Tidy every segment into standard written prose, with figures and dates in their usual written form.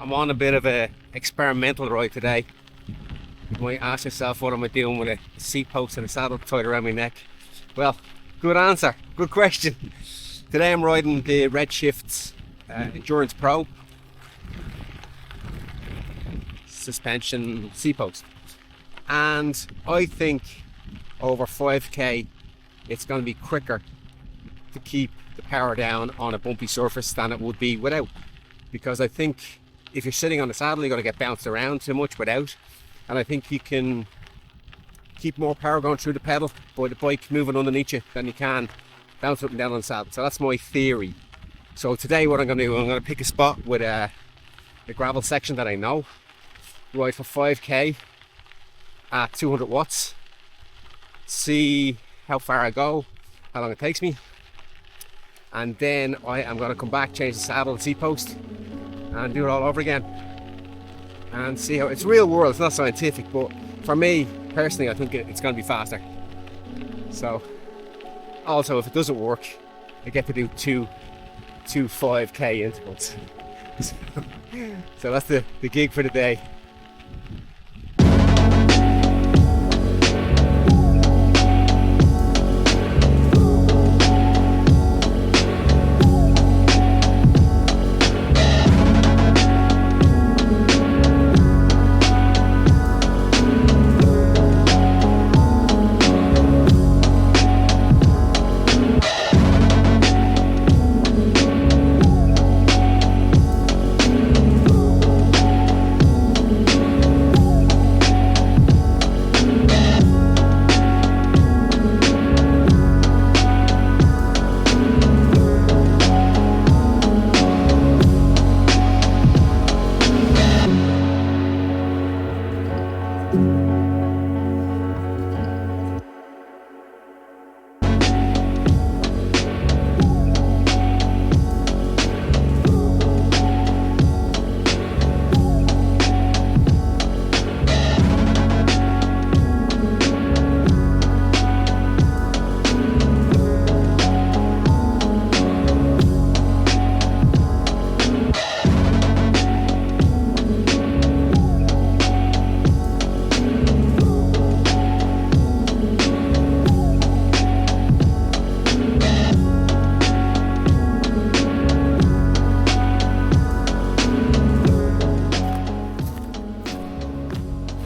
I'm on a bit of a experimental ride today. You might ask yourself, what am I doing with a seat post and a saddle tied around my neck? Well, good answer, good question. Today I'm riding the Redshift Endurance Pro suspension seat post, and I think over 5k it's going to be quicker to keep the power down on a bumpy surface than it would be without, because I think if you're sitting on the saddle you're going to get bounced around too much without, and I think you can keep more power going through the pedal by the bike moving underneath you than you can bounce up and down on the saddle. So that's my theory. So today what I'm going to do, I'm going to pick a spot with a gravel section that I know, ride for 5k at 200 watts, see how far I go, how long it takes me, and then I am going to come back, change the saddle and seat post and do it all over again and see how it's real world. It's not scientific, but for me personally I think it's going to be faster. So also, if it doesn't work, I get to do two 5k intervals. So that's the gig for the day.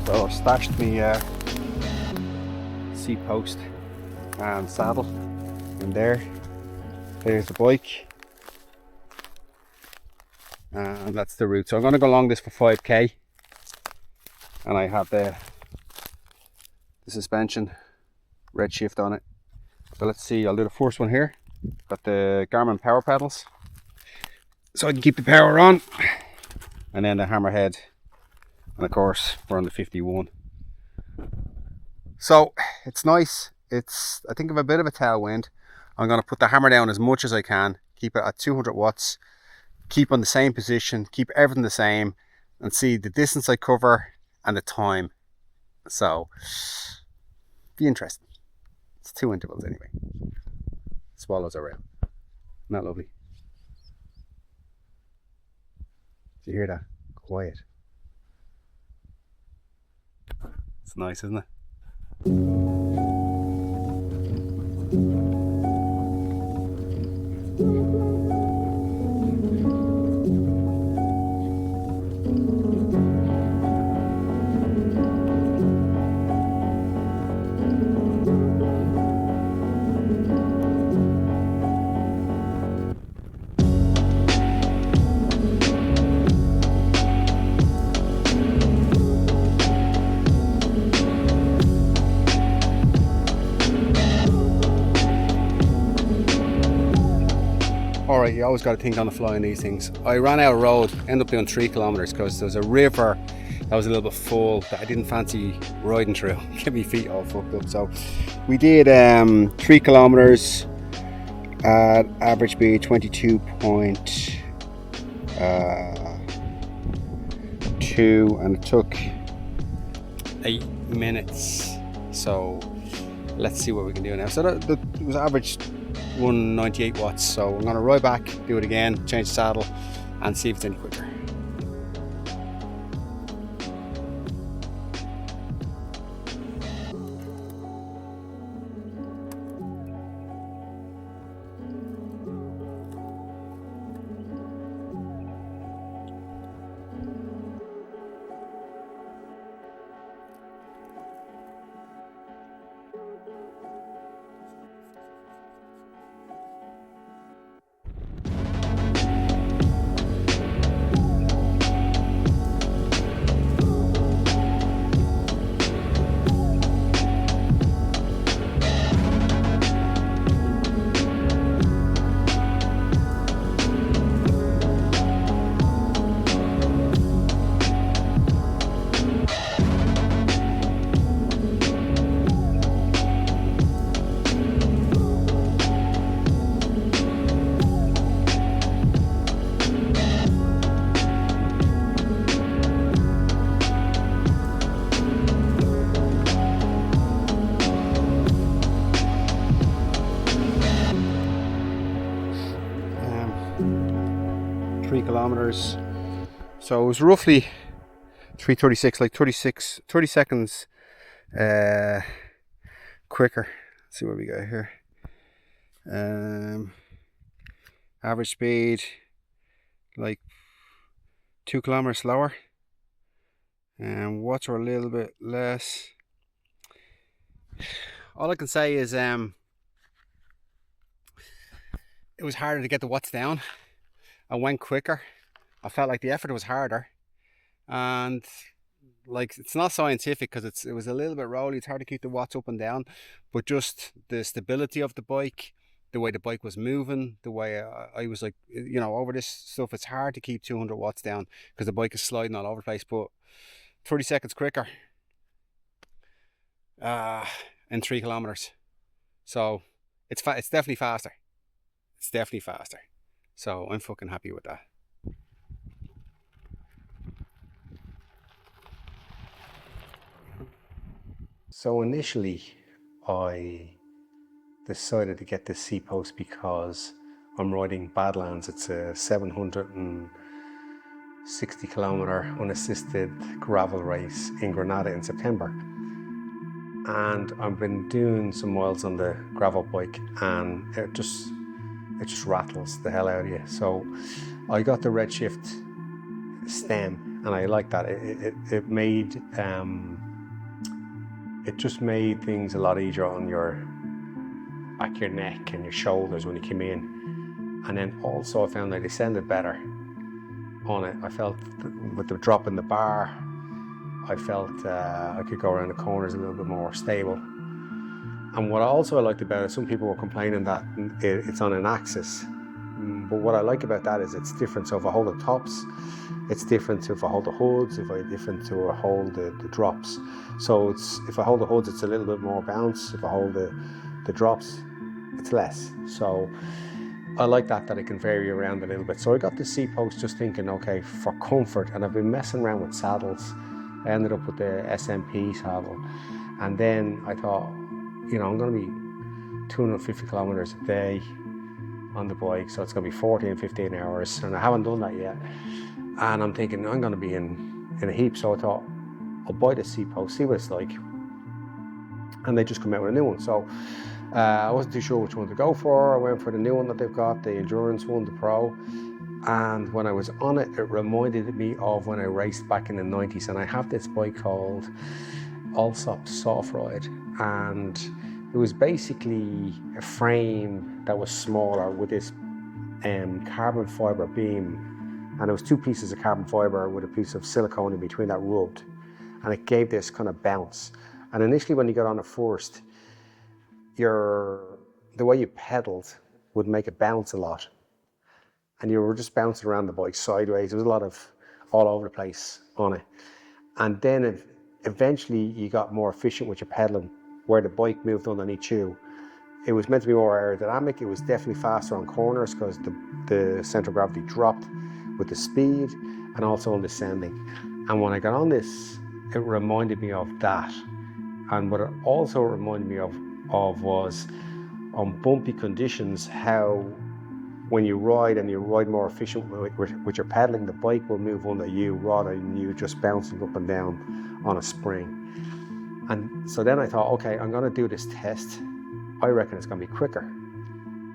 So I've stashed my seat post and saddle in there. There's the bike, and that's the route. So I'm going to go along this for 5k, and I have the suspension Redshift on it. So let's see, I'll do the first one here. Got the Garmin power pedals, so I can keep the power on, and then the hammerhead. And of course we're on the 51. So it's nice. I think of a bit of a tailwind. I'm going to put the hammer down as much as I can, keep it at 200 watts, keep on the same position, keep everything the same, and see the distance I cover and the time. So be interesting. It's 2 intervals anyway. Swallows are out. Isn't that lovely? Do you hear that? Quiet. It's nice, isn't it? Alright, you always got to think on the fly on these things. I ran out of road, ended up doing 3 kilometers because there was a river that was a little bit full that I didn't fancy riding through. Get my feet all fucked up. So we did 3 kilometers at average speed 22.2, and it took 8 minutes. So let's see what we can do now. So that was average 198 watts. So I'm going to ride back, do it again, change the saddle, and see if it's any quicker. kilometers. So it was roughly 3:36, like 30 seconds quicker. Let's see what we got here. Average speed like 2 kilometers slower, and watts are a little bit less. All I can say is it was harder to get the watts down. I went quicker. I felt like the effort was harder, and like, it's not scientific because it was a little bit rolly. It's hard to keep the watts up and down, but just the stability of the bike, the way the bike was moving, the way I was, like, you know, over this stuff, it's hard to keep 200 watts down because the bike is sliding all over the place. But 30 seconds quicker in 3 kilometers. So it's definitely faster. It's definitely faster. So I'm fucking happy with that. So initially I decided to get this seatpost because I'm riding Badlands. It's a 760 kilometer unassisted gravel race in Granada in September. And I've been doing some miles on the gravel bike, and it just rattles the hell out of you. So I got the Redshift stem, and I like that. It made it just made things a lot easier on your back of your neck and your shoulders when you came in. And then also I found that they descended better on it. I felt with the drop in the bar, I felt I could go around the corners a little bit more stable. And what also I liked about it, some people were complaining that it's on an axis. But what I like about that is it's different. So if I hold the tops, it's different to if I hold the hoods, different to hold the drops. So if I hold the hoods, it's a little bit more bounce. If I hold the drops, it's less. So I like that it can vary around a little bit. So I got this seatpost just thinking, okay, for comfort, and I've been messing around with saddles. I ended up with the SMP saddle, and then I thought, you know, I'm going to be 250 kilometers a day on the bike, so it's going to be 14, 15 hours, and I haven't done that yet. And I'm thinking I'm going to be in a heap, so I thought I'll buy the seatpost, see what it's like. And they just come out with a new one, so I wasn't too sure which one to go for. I went for the new one that they've got, the Endurance one, the Pro. And when I was on it, it reminded me of when I raced back in the 90s. And I have this bike called Allsop Soft Ride, and it was basically a frame that was smaller with this carbon fibre beam, and it was 2 pieces of carbon fibre with a piece of silicone in between that rubbed, and it gave this kind of bounce. And initially when you got on it first, the way you pedaled would make it bounce a lot, and you were just bouncing around the bike sideways. There was a lot of all over the place on it. And then eventually you got more efficient with your pedaling, where the bike moved underneath you. It was meant to be more aerodynamic. It was definitely faster on corners because the center of gravity dropped with the speed, and also on descending. And when I got on this, it reminded me of that. And what it also reminded me of was on bumpy conditions, how when you ride more efficient with your pedaling, the bike will move under you rather than you just bouncing up and down on a spring. And so then I thought, okay, I'm going to do this test. I reckon it's going to be quicker.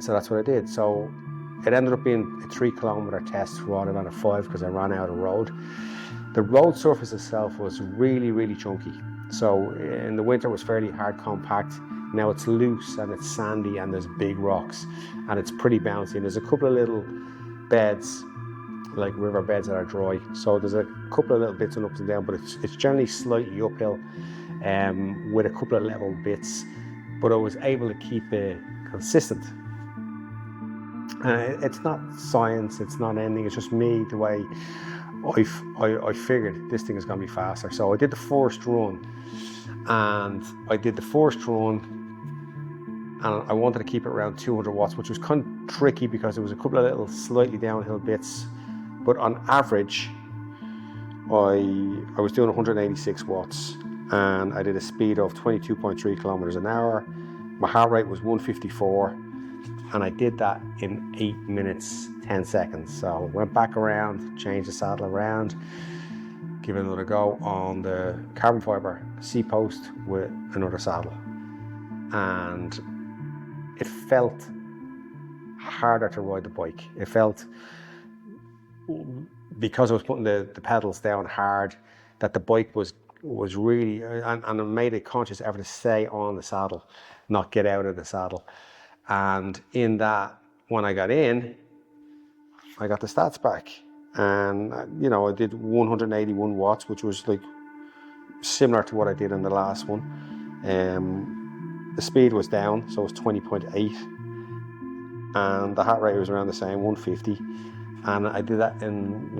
So that's what I did. So it ended up being a 3 kilometer test rather than a 5 because I ran out of road. The road surface itself was really, really chunky. So in the winter it was fairly hard, compact. Now it's loose and it's sandy and there's big rocks and it's pretty bouncy. And there's a couple of little beds, like river beds that are dry. So there's a couple of little bits and ups and downs, but it's generally slightly uphill with a couple of level bits. But I was able to keep it consistent. It's not science, it's not anything, it's just me, the way I figured this thing is going to be faster. So I did the first run, and I wanted to keep it around 200 watts, which was kind of tricky because there was a couple of little slightly downhill bits, but on average I was doing 186 watts, and I did a speed of 22.3 kilometers an hour. My heart rate was 154, and I did that in 8 minutes 10 seconds. So went back around, changed the saddle around, give it another go on the carbon fibre seat post with another saddle. And it felt harder to ride the bike. It felt, because I was putting the pedals down hard, that the bike was really, and I made a conscious effort to stay on the saddle, not get out of the saddle. And in that, when I got in, I got the stats back. And, you know, I did 181 watts, which was like similar to what I did in the last one. The speed was down, so it was 20.8. And the heart rate was around the same, 150. And I did that in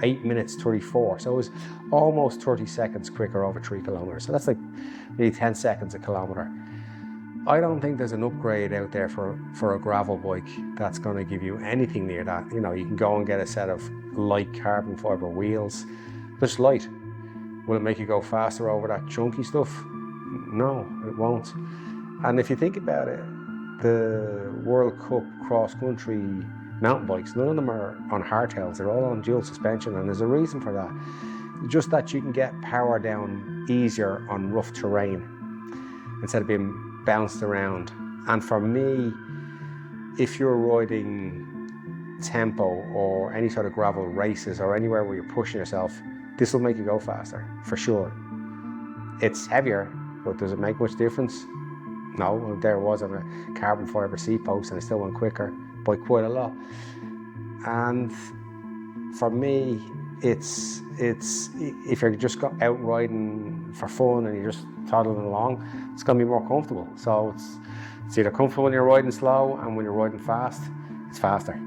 8 minutes 34. So it was almost 30 seconds quicker over 3 kilometers. So that's like nearly 10 seconds a kilometer. I don't think there's an upgrade out there for a gravel bike that's going to give you anything near that. You know, you can go and get a set of light carbon fibre wheels. Just light. Will it make you go faster over that chunky stuff? No, it won't. And if you think about it, the World Cup cross-country mountain bikes, none of them are on hardtails. They're all on dual suspension, and there's a reason for that. Just that you can get power down easier on rough terrain instead of being bounced around. And for me, if you're riding tempo or any sort of gravel races or anywhere where you're pushing yourself, this will make you go faster, for sure. It's heavier, but does it make much difference? No, there it was on a carbon fibre seat post and I still went quicker by quite a lot. And for me, it's if you're just out riding for fun and you're just toddling along, it's going to be more comfortable. So it's either comfortable when you're riding slow, and when you're riding fast, it's faster.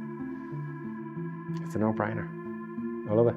It's a no-brainer. I love it.